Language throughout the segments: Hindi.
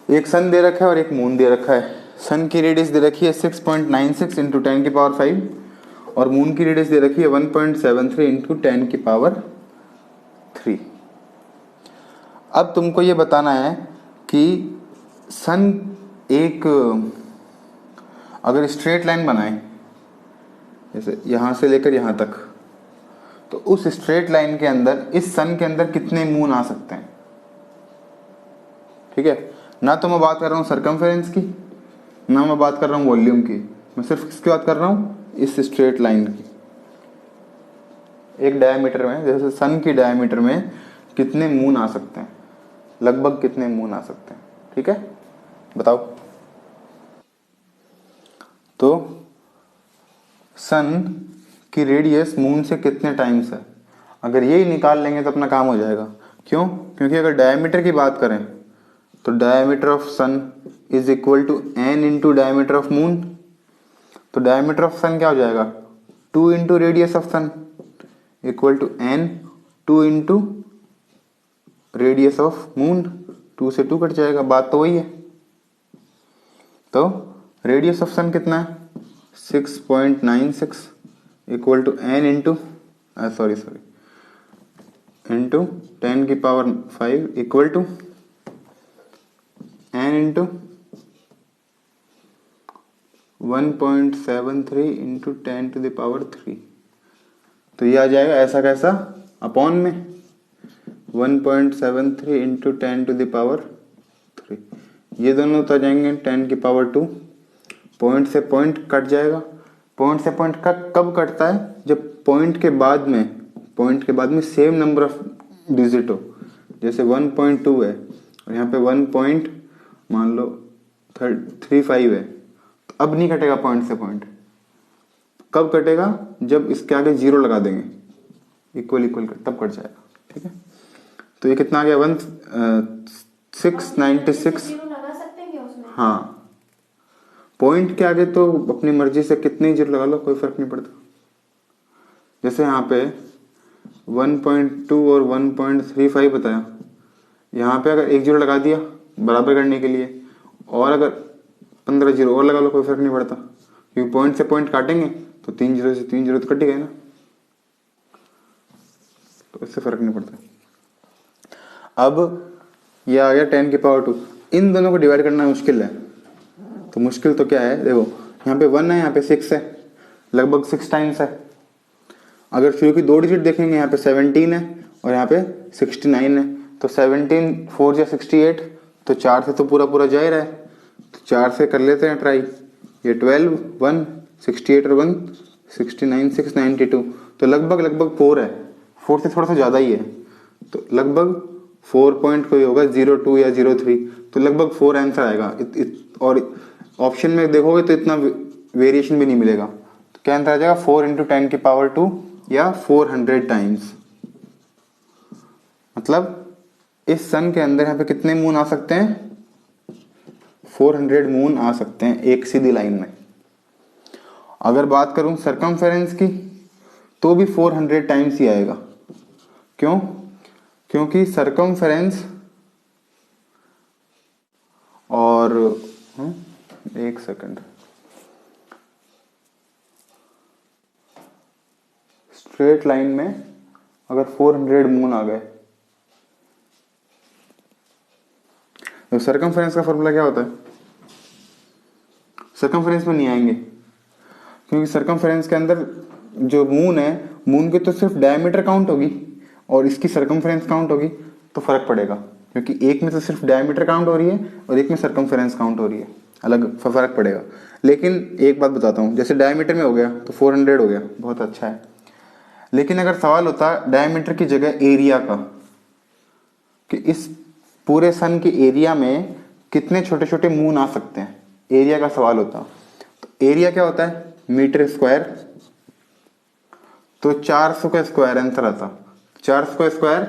एक सन दे रखा है और एक मून दे रखा है। सन की रेडियस दे रखी है 6.96 इंटू 10⁵ और मून की रेडियस दे रखी है 1.73 इंटू 10⁵। अब तुमको ये बताना है कि सन एक अगर स्ट्रेट लाइन बनाए जैसे यहाँ से लेकर यहाँ तक, तो उस स्ट्रेट लाइन के अंदर इस सन के अंदर कितने मून आ सकते हैं। ठीक है, ना तो मैं बात कर रहा हूँ सरकमफेरेंस की, ना मैं बात कर रहा हूँ वॉल्यूम की, मैं सिर्फ किसकी बात कर रहा हूँ, इस स्ट्रेट लाइन की। एक डायमीटर में, जैसे सन की डायमीटर में कितने मून आ सकते हैं, लगभग कितने मून आ सकते हैं। ठीक है, बताओ। तो सन की रेडियस मून से कितने टाइम्स है, अगर यही निकाल लेंगे तो अपना काम हो जाएगा। क्यों? क्योंकि अगर डायमीटर की बात करें तो diameter of sun is equal to n into diameter of moon. तो डायमीटर ऑफ सन क्या हो जाएगा, 2 into radius of sun equal to n, 2 into radius of moon, 2 से 2 कट जाएगा, बात तो वही है। तो रेडियस ऑफ सन कितना है, 6.96 equal to n into into 10⁵ equal to n into 1.73 into 10⁵। तो ये आ जाएगा ऐसा कैसा, अपॉन में 1.73 इंटू 10⁵। ये दोनों तो आ जाएंगे 10⁵2। पॉइंट से पॉइंट कट जाएगा। पॉइंट से पॉइंट कब कटता है, जब पॉइंट के बाद में सेम नंबर ऑफ डिजिट हो। जैसे 1.2 है और यहाँ पे 1. मान लो 35 है, तो अब नहीं कटेगा पॉइंट से पॉइंट। कब कटेगा, जब इसके आगे 0 लगा देंगे, इक्वल तब कट जाएगा। ठीक है, तो ये कितना आ गया, 696। हाँ, पॉइंट के आगे तो अपनी मर्जी से कितने 0 लगा लो, कोई फर्क नहीं पड़ता। जैसे यहाँ पे 1.2 और 1.35 बताया, यहाँ पे अगर 1 0 लगा दिया बराबर करने के लिए, और अगर 15 0 और लगा लो, कोई फर्क नहीं पड़ता, क्योंकि पॉइंट से पॉइंट काटेंगे तो 3 0 से 3 0 तो कट ही गए ना, तो इससे फर्क नहीं पड़ता। अब ये आ गया 10⁵2। इन दोनों को डिवाइड करना मुश्किल है, तो मुश्किल तो क्या है, देखो यहाँ पे 1 है, यहाँ पे 6 है, लगभग 6 टाइम्स है। अगर शुरू की 2 डिजिट देखेंगे, यहाँ पे 17 है और यहाँ पे 69 है, तो 17 4 या 68, तो 4 से तो पूरा जा ही रहा है, तो 4 से कर लेते हैं ट्राई। ये 12 1 68 और 1 69 6 92, तो लगभग 4 है, 4 से थोड़ा सा ज़्यादा ही है, तो लगभग 4 पॉइंट कोई होगा 02 या 03, तो लगभग 4 आंसर आएगा। और ऑप्शन में देखोगे तो इतना वेरिएशन भी नहीं मिलेगा, तो क्या आंसर आ जाएगा, 4 इंटू 10⁵2 या 400 टाइम्स। मतलब इस सन के अंदर यहाँ पे कितने मून आ सकते हैं, 400 मून आ सकते हैं एक सीधी लाइन में। अगर बात करूं सरकमफेरेंस की, तो भी 400 टाइम्स ही आएगा। क्यों? क्योंकि सरकमफेरेंस और एक सेकंड, स्ट्रेट लाइन में अगर 400 मून आ गए, तो सरकमफेरेंस का फॉर्मूला क्या होता है, सरकमफेरेंस में नहीं आएंगे, क्योंकि सरकमफेरेंस के अंदर जो मून है, मून की तो सिर्फ डायमीटर काउंट होगी और इसकी सरकमफेरेंस काउंट होगी, तो फर्क पड़ेगा, क्योंकि एक में तो सिर्फ डायमीटर काउंट हो रही है और एक में सरकमफेरेंस काउंट हो रही है, अलग फर्क पड़ेगा। लेकिन एक बात बताता हूँ, जैसे डायमीटर में हो गया तो 400 हो गया, बहुत अच्छा है। लेकिन अगर सवाल होता डायमीटर की जगह एरिया का, कि इस पूरे सन के एरिया में कितने छोटे छोटे मून आ सकते हैं, एरिया का सवाल होता, तो एरिया क्या होता है, मीटर स्क्वायर, तो 400 का स्क्वायर आंसर आता, 400 का स्क्वायर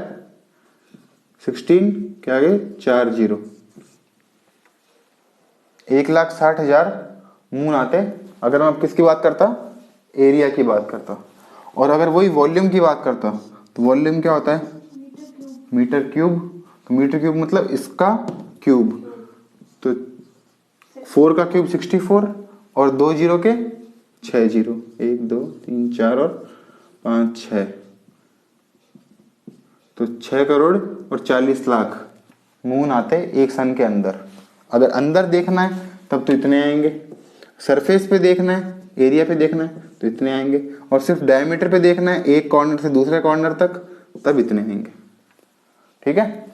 16 क्या आ गए 4 0, 1,60,000 मून आते अगर मैं किसकी बात करता, एरिया की बात करता। और अगर वही वॉल्यूम की बात करता, तो वॉल्यूम क्या होता है, मीटर क्यूब, तो मीटर क्यूब मतलब इसका क्यूब, 4 का क्यूब 64 और 2 जीरो के 6 जीरो, 1 2 3 4 और 5 6, तो 6 करोड़ और 40 लाख मून आते हैं एक सन के अंदर। अगर अंदर देखना है तब तो इतने आएंगे, सरफेस पे देखना है, एरिया पे देखना है तो इतने आएंगे, और सिर्फ डायमीटर पे देखना है एक कॉर्नर से दूसरे कॉर्नर तक, तब इतने आएंगे। ठीक है।